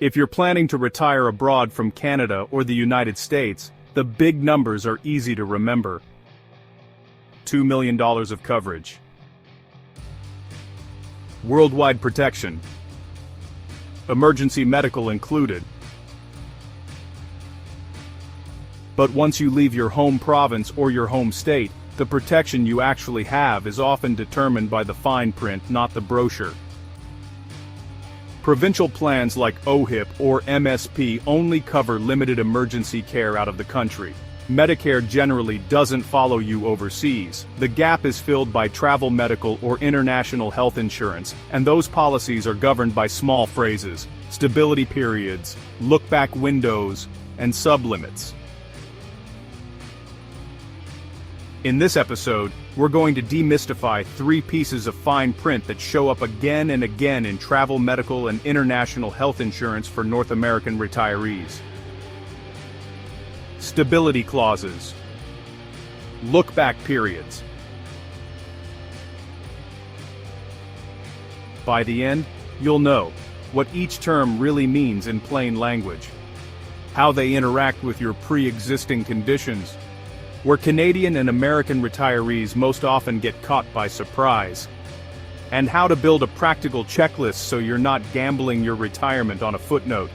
If you're planning to retire abroad from Canada or the United States, the big numbers are easy to remember. $2 million of coverage. Worldwide protection. Emergency medical included. But once you leave your home province or your home state, the protection you actually have is often determined by the fine print, not the brochure. Provincial plans like OHIP or MSP only cover limited emergency care out of the country. Medicare generally doesn't follow you overseas. The gap is filled by travel medical or international health insurance, and those policies are governed by small phrases, stability periods, look-back windows, and sublimits. In this episode, we're going to demystify 3 pieces of fine print that show up again and again in travel medical and international health insurance for North American retirees. Stability clauses. Look-back periods. By the end, you'll know what each term really means in plain language, how they interact with your pre-existing conditions, where Canadian and American retirees most often get caught by surprise, and how to build a practical checklist so you're not gambling your retirement on a footnote.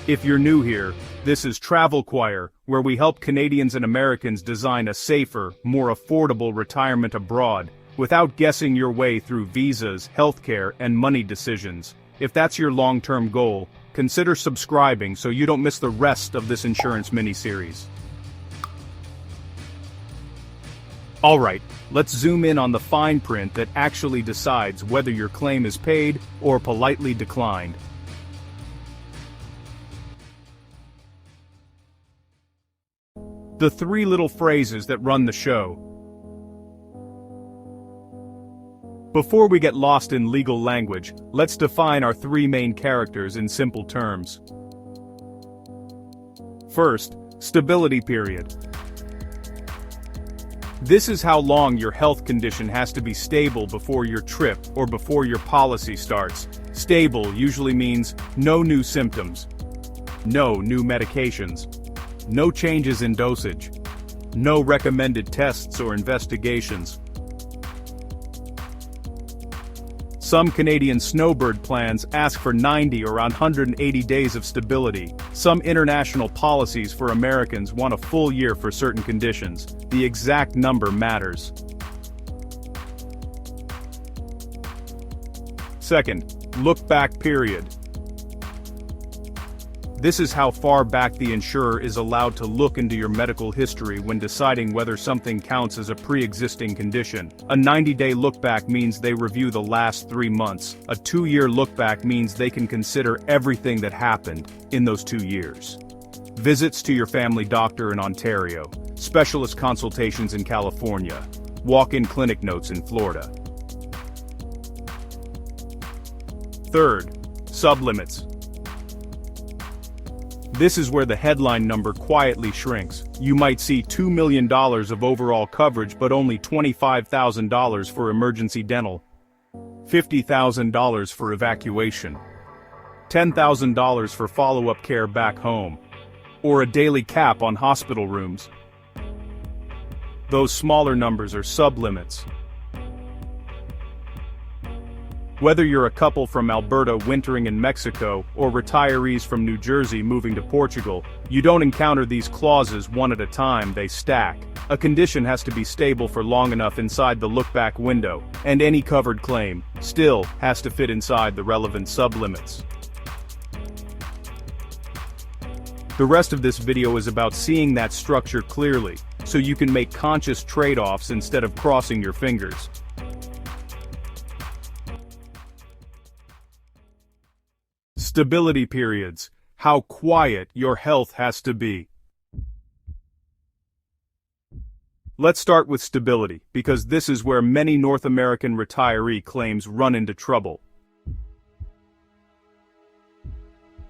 If you're new here, this is TravelChoir, where we help Canadians and Americans design a safer, more affordable retirement abroad, without guessing your way through visas, healthcare, and money decisions. If that's your long-term goal, consider subscribing so you don't miss the rest of this insurance mini-series. Alright, let's zoom in on the fine print that actually decides whether your claim is paid or politely declined. The 3 little phrases that run the show. Before we get lost in legal language, let's define our 3 main characters in simple terms. First, stability period. This is how long your health condition has to be stable before your trip or before your policy starts. Stable usually means no new symptoms, no new medications, no changes in dosage, no recommended tests or investigations. Some Canadian snowbird plans ask for 90 or 180 days of stability. Some international policies for Americans want a full year for certain conditions. The exact number matters. Second, look-back period. This is how far back the insurer is allowed to look into your medical history when deciding whether something counts as a pre-existing condition. A 90-day look-back means they review the last 3 months. A 2-year look-back means they can consider everything that happened in those 2 years. Visits to your family doctor in Ontario, specialist consultations in California, walk-in clinic notes in Florida. Third, sublimits. This is where the headline number quietly shrinks. You might see $2 million of overall coverage but only $25,000 for emergency dental, $50,000 for evacuation, $10,000 for follow-up care back home, or a daily cap on hospital rooms. Those smaller numbers are sublimits. Whether you're a couple from Alberta wintering in Mexico or retirees from New Jersey moving to Portugal, you don't encounter these clauses one at a time, they stack. A condition has to be stable for long enough inside the look-back window, and any covered claim still has to fit inside the relevant sublimits. The rest of this video is about seeing that structure clearly, so you can make conscious trade-offs instead of crossing your fingers. Stability periods. How quiet your health has to be. Let's start with stability, because this is where many North American retiree claims run into trouble.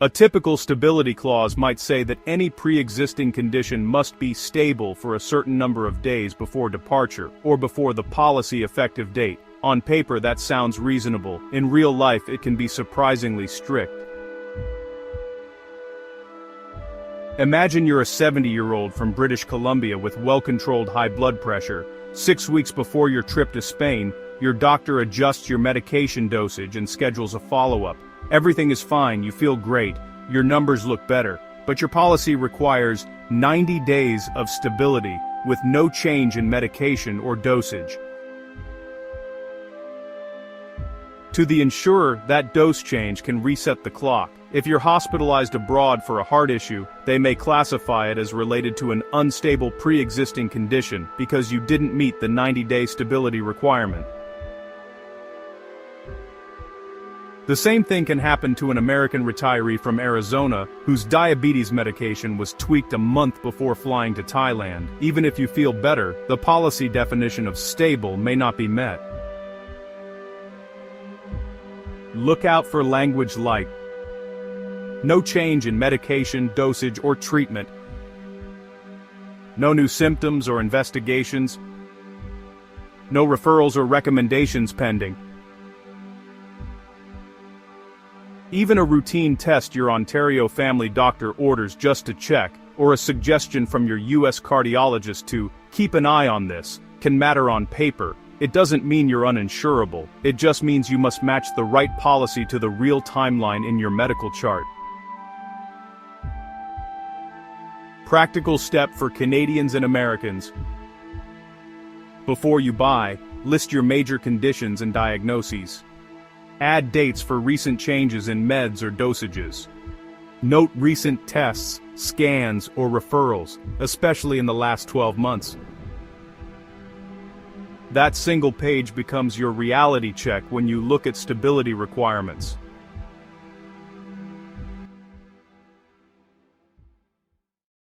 A typical stability clause might say that any pre-existing condition must be stable for a certain number of days before departure, or before the policy effective date. On paper that sounds reasonable. In real life it can be surprisingly strict. Imagine you're a 70-year-old from British Columbia with well-controlled high blood pressure. 6 weeks before your trip to Spain, your doctor adjusts your medication dosage and schedules a follow-up. Everything is fine, you feel great, your numbers look better, but your policy requires 90 days of stability with no change in medication or dosage. To the insurer, that dose change can reset the clock. If you're hospitalized abroad for a heart issue, they may classify it as related to an unstable pre-existing condition because you didn't meet the 90-day stability requirement. The same thing can happen to an American retiree from Arizona whose diabetes medication was tweaked a month before flying to Thailand. Even if you feel better, the policy definition of stable may not be met. Look out for language like no change in medication, dosage, or treatment, no new symptoms or investigations, no referrals or recommendations pending. Even a routine test your Ontario family doctor orders just to check, or a suggestion from your US cardiologist to keep an eye on this, can matter on paper. It doesn't mean you're uninsurable, it just means you must match the right policy to the real timeline in your medical chart. Practical step for Canadians and Americans. Before you buy, list your major conditions and diagnoses. Add dates for recent changes in meds or dosages. Note recent tests, scans, or referrals, especially in the last 12 months. That single page becomes your reality check when you look at stability requirements.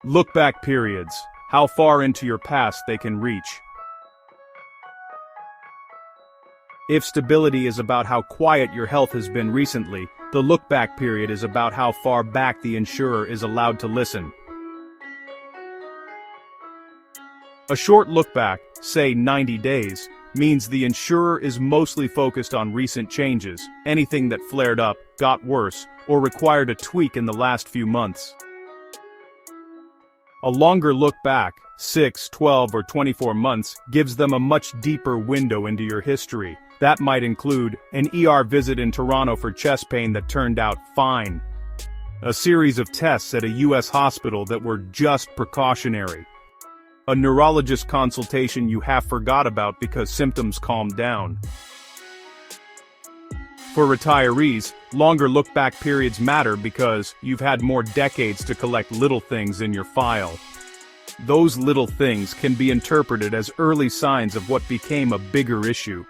Look-back periods, how far into your past they can reach. If stability is about how quiet your health has been recently, the look-back period is about how far back the insurer is allowed to listen. A short look-back, say 90 days, means the insurer is mostly focused on recent changes, anything that flared up, got worse, or required a tweak in the last few months. A longer look back, 6, 12, or 24 months, gives them a much deeper window into your history. That might include an ER visit in Toronto for chest pain that turned out fine, a series of tests at a US hospital that were just precautionary, a neurologist consultation you half forgot about because symptoms calmed down. For retirees, longer look-back periods matter because you've had more decades to collect little things in your file. Those little things can be interpreted as early signs of what became a bigger issue.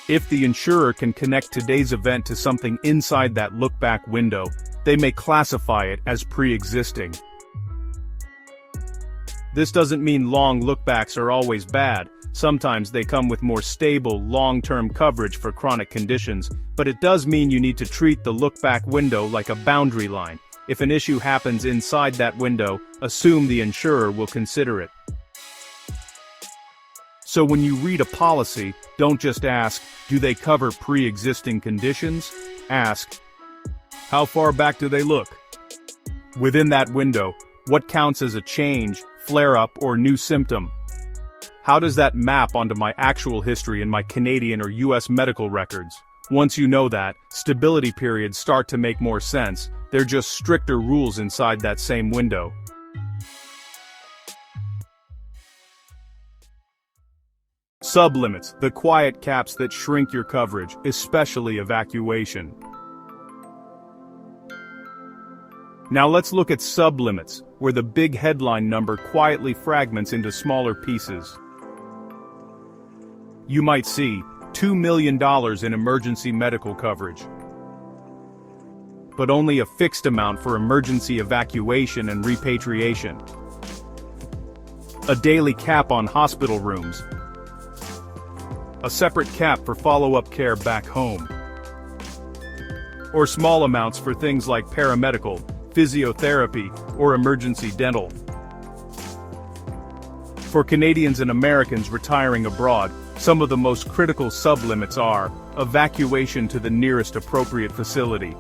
If the insurer can connect today's event to something inside that look-back window, they may classify it as pre-existing. This doesn't mean long look-backs are always bad. Sometimes they come with more stable, long-term coverage for chronic conditions, but it does mean you need to treat the look-back window like a boundary line. If an issue happens inside that window, assume the insurer will consider it. So when you read a policy, don't just ask, do they cover pre-existing conditions? Ask, how far back do they look? Within that window, what counts as a change, flare-up, or new symptom? How does that map onto my actual history in my Canadian or US medical records? Once you know that, stability periods start to make more sense. They're just stricter rules inside that same window. Sublimits, the quiet caps that shrink your coverage, especially evacuation. Now let's look at sublimits, where the big headline number quietly fragments into smaller pieces. You might see $2 million in emergency medical coverage, but only a fixed amount for emergency evacuation and repatriation. A daily cap on hospital rooms. A separate cap for follow-up care back home. Or small amounts for things like paramedical, physiotherapy, or emergency dental. For Canadians and Americans retiring abroad, Some of the most critical sublimits are: evacuation to the nearest appropriate facility,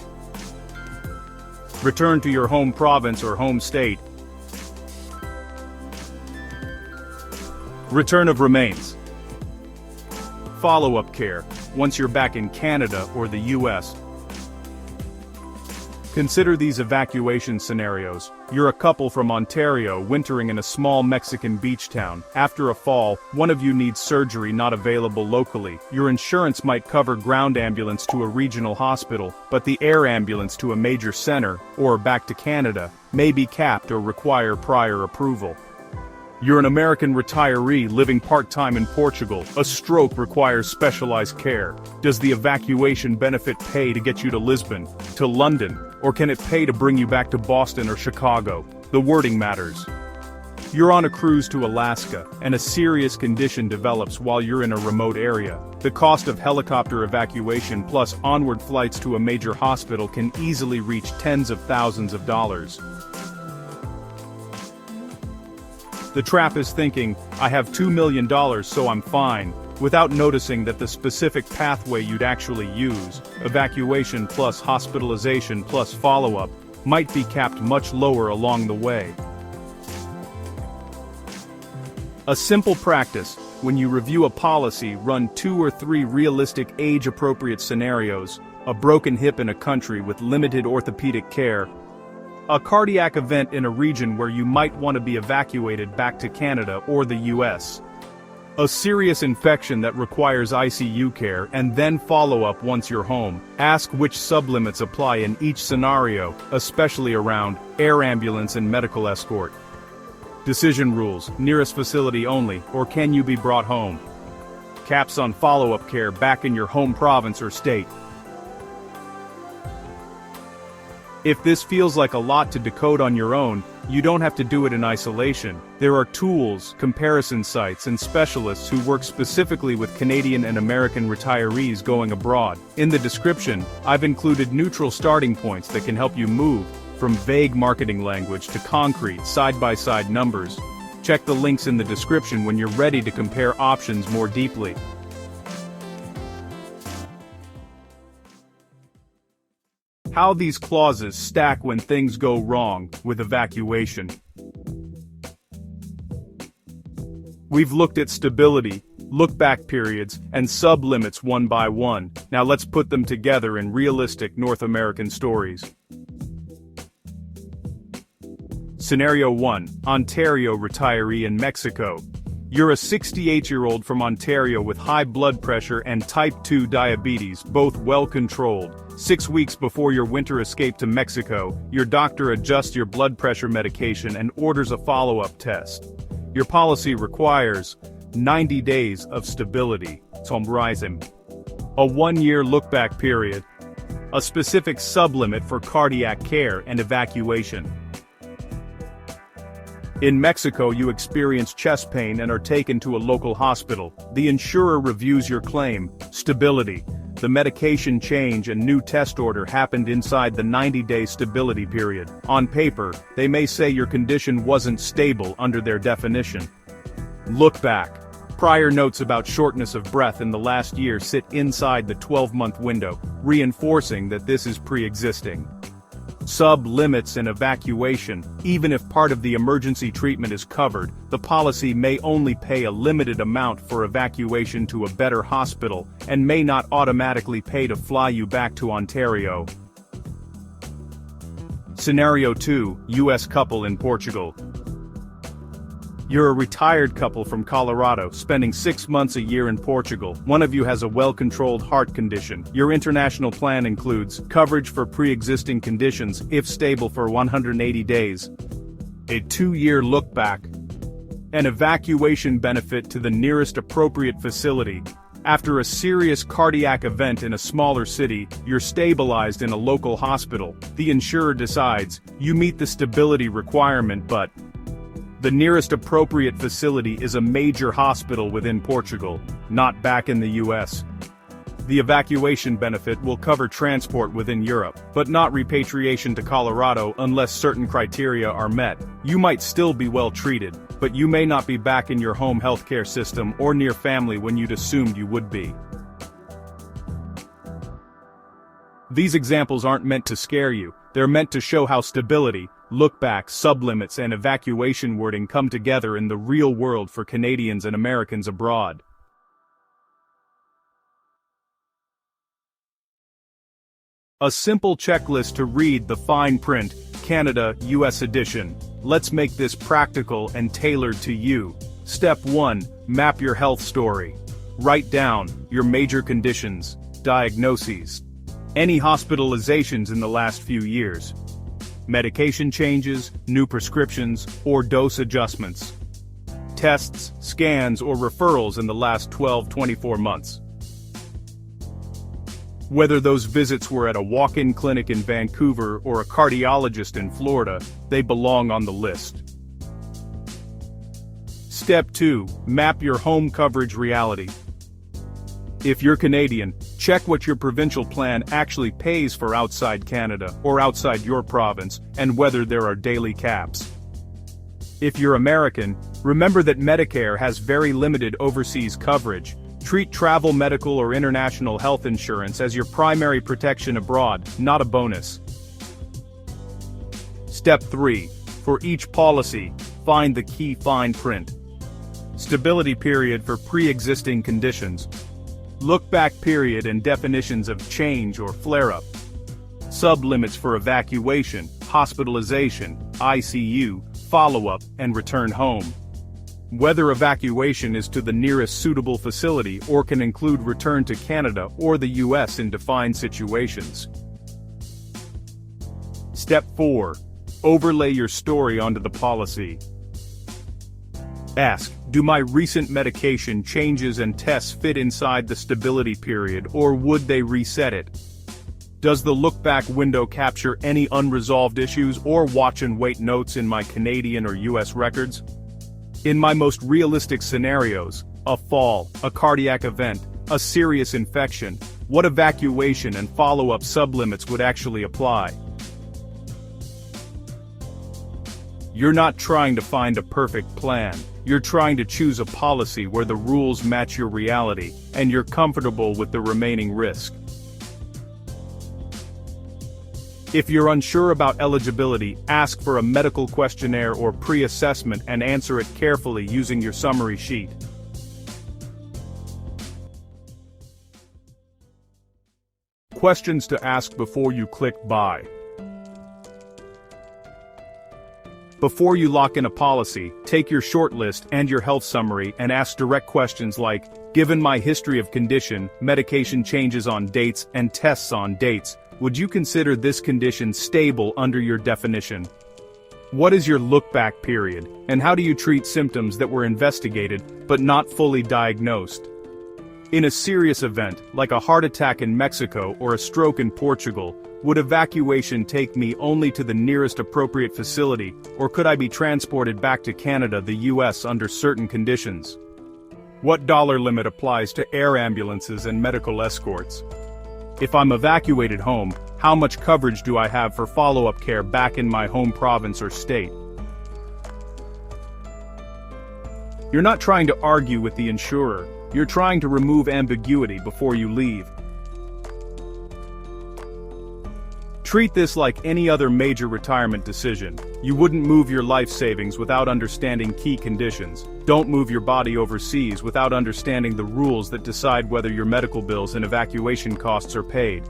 return to your home province or home state, return of remains, follow-up care, once you're back in Canada or the US. Consider these evacuation scenarios. You're a couple from Ontario wintering in a small Mexican beach town. After a fall, one of you needs surgery not available locally. Your insurance might cover ground ambulance to a regional hospital, but the air ambulance to a major center, or back to Canada, may be capped or require prior approval. You're an American retiree living part-time in Portugal. A stroke requires specialized care. Does the evacuation benefit pay to get you to Lisbon, to London, or can it pay to bring you back to Boston or Chicago? The wording matters. You're on a cruise to Alaska, and a serious condition develops while you're in a remote area. The cost of helicopter evacuation plus onward flights to a major hospital can easily reach tens of thousands of dollars. The trap is thinking, I have $2 million so I'm fine, without noticing that the specific pathway you'd actually use, evacuation plus hospitalization plus follow-up, might be capped much lower along the way. A simple practice: when you review a policy, run 2 or 3 realistic age-appropriate scenarios: a broken hip in a country with limited orthopedic care, a cardiac event in a region where you might want to be evacuated back to Canada or the US, a serious infection that requires ICU care, and then follow-up once you're home. Ask which sublimits apply in each scenario, especially around air ambulance and medical escort. Decision rules: nearest facility only, or can you be brought home? Caps on follow-up care back in your home province or state. If this feels like a lot to decode on your own, you don't have to do it in isolation. There are tools, comparison sites, and specialists who work specifically with Canadian and American retirees going abroad. In the description, I've included neutral starting points that can help you move from vague marketing language to concrete, side-by-side numbers. Check the links in the description when you're ready to compare options more deeply. How these clauses stack when things go wrong with evacuation. We've looked at stability, look-back periods, and sub-limits one by one. Now let's put them together in realistic North American stories. Scenario 1. Ontario retiree in Mexico. You're a 68-year-old from Ontario with high blood pressure and type 2 diabetes, both well controlled. 6 weeks before your winter escape to Mexico, your doctor adjusts your blood pressure medication and orders a follow-up test. Your policy requires 90 days of stability, a 1-year look-back period, a specific sublimit for cardiac care and evacuation. In Mexico, you experience chest pain and are taken to a local hospital. The insurer reviews your claim. Stability. The medication change and new test order happened inside the 90-day stability period. On paper, they may say your condition wasn't stable under their definition. Look back. Prior notes about shortness of breath in the last year sit inside the 12-month window, reinforcing that this is pre-existing. Sub-limits and evacuation. Even if part of the emergency treatment is covered, the policy may only pay a limited amount for evacuation to a better hospital, and may not automatically pay to fly you back to Ontario. Scenario 2. US couple in Portugal. You're a retired couple from Colorado, spending 6 months a year in Portugal. One of you has a well-controlled heart condition. Your international plan includes coverage for pre-existing conditions, if stable for 180 days, a 2-year look-back, an evacuation benefit to the nearest appropriate facility. After a serious cardiac event in a smaller city, you're stabilized in a local hospital. The insurer decides you meet the stability requirement, but the nearest appropriate facility is a major hospital within Portugal, not back in the US. The evacuation benefit will cover transport within Europe, but not repatriation to Colorado unless certain criteria are met. You might still be well treated, but you may not be back in your home healthcare system or near family when you'd assumed you would be. These examples aren't meant to scare you, they're meant to show how stability, look-back, sublimits and evacuation wording come together in the real world for Canadians and Americans abroad. A simple checklist to read the fine print, Canada, US edition. Let's make this practical and tailored to you. Step 1. Map your health story. Write down your major conditions, diagnoses, any hospitalizations in the last few years, medication changes, new prescriptions, or dose adjustments, tests, scans, or referrals in the last 12-24 months. Whether those visits were at a walk-in clinic in Vancouver or a cardiologist in Florida, they belong on the list. Step 2. Map your home coverage reality. If you're Canadian, check what your provincial plan actually pays for outside Canada or outside your province, and whether there are daily caps. If you're American, remember that Medicare has very limited overseas coverage. Treat travel, medical, or international health insurance as your primary protection abroad, not a bonus. Step 3. For each policy, find the key fine print. Stability period for pre-existing conditions. Look-back period and definitions of change or flare-up. Sublimits for evacuation, hospitalization, ICU, follow-up, and return home. Whether evacuation is to the nearest suitable facility or can include return to Canada or the US in defined situations. Step 4. Overlay your story onto the policy. Ask, do my recent medication changes and tests fit inside the stability period, or would they reset it? Does the look-back window capture any unresolved issues or watch-and-wait notes in my Canadian or US records? In my most realistic scenarios, a fall, a cardiac event, a serious infection, what evacuation and follow-up sublimits would actually apply? You're not trying to find a perfect plan. You're trying to choose a policy where the rules match your reality, and you're comfortable with the remaining risk. If you're unsure about eligibility, ask for a medical questionnaire or pre-assessment and answer it carefully using your summary sheet. Questions to ask before you click Buy. Before you lock in a policy, take your shortlist and your health summary and ask direct questions like, given my history of condition, medication changes on dates, and tests on dates, would you consider this condition stable under your definition? What is your look-back period, and how do you treat symptoms that were investigated but not fully diagnosed? In a serious event, like a heart attack in Mexico or a stroke in Portugal, would evacuation take me only to the nearest appropriate facility, or could I be transported back to Canada, the US, under certain conditions? What dollar limit applies to air ambulances and medical escorts? If I'm evacuated home, how much coverage do I have for follow-up care back in my home province or state? You're not trying to argue with the insurer, you're trying to remove ambiguity before you leave. Treat this like any other major retirement decision. You wouldn't move your life savings without understanding key conditions. Don't move your body overseas without understanding the rules that decide whether your medical bills and evacuation costs are paid.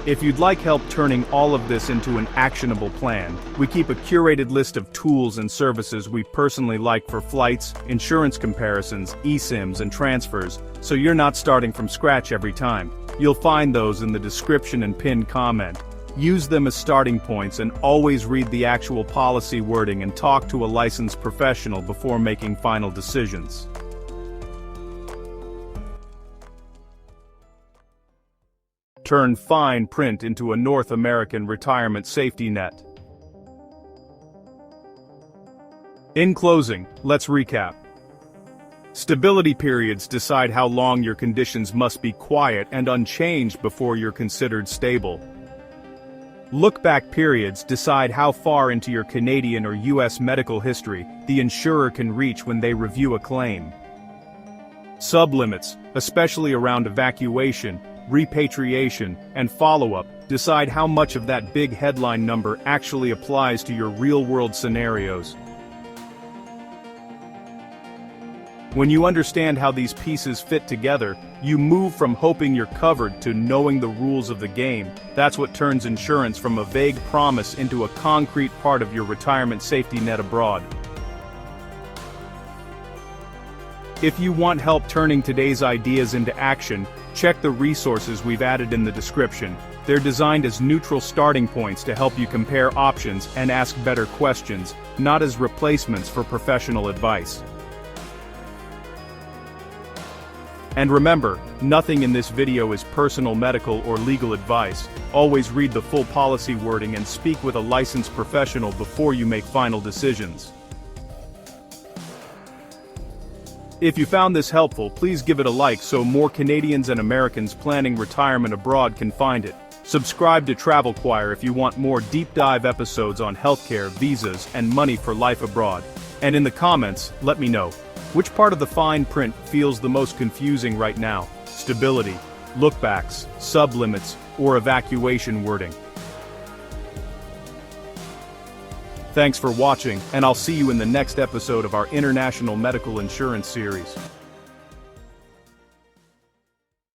If you'd like help turning all of this into an actionable plan, we keep a curated list of tools and services we personally like for flights, insurance comparisons, eSIMs, and transfers, so you're not starting from scratch every time. You'll find those in the description and pinned comment. Use them as starting points and always read the actual policy wording and talk to a licensed professional before making final decisions. Turn fine print into a North American retirement safety net. In closing, let's recap. Stability periods decide how long your conditions must be quiet and unchanged before you're considered stable. Look-back periods decide how far into your Canadian or US medical history the insurer can reach when they review a claim. Sublimits, especially around evacuation, repatriation, and follow-up, decide how much of that big headline number actually applies to your real-world scenarios. When you understand how these pieces fit together, you move from hoping you're covered to knowing the rules of the game. That's what turns insurance from a vague promise into a concrete part of your retirement safety net abroad. If you want help turning today's ideas into action, check the resources we've added in the description. They're designed as neutral starting points to help you compare options and ask better questions, not as replacements for professional advice. And remember, nothing in this video is personal medical or legal advice. Always read the full policy wording and speak with a licensed professional before you make final decisions. If you found this helpful, please give it a like so more Canadians and Americans planning retirement abroad can find it. Subscribe to TravelChoir if you want more deep dive episodes on healthcare, visas, and money for life abroad. And in the comments, let me know. Which part of the fine print feels the most confusing right now? Stability, lookbacks, sublimits, or evacuation wording? Thanks for watching, and I'll see you in the next episode of our International Medical Insurance series.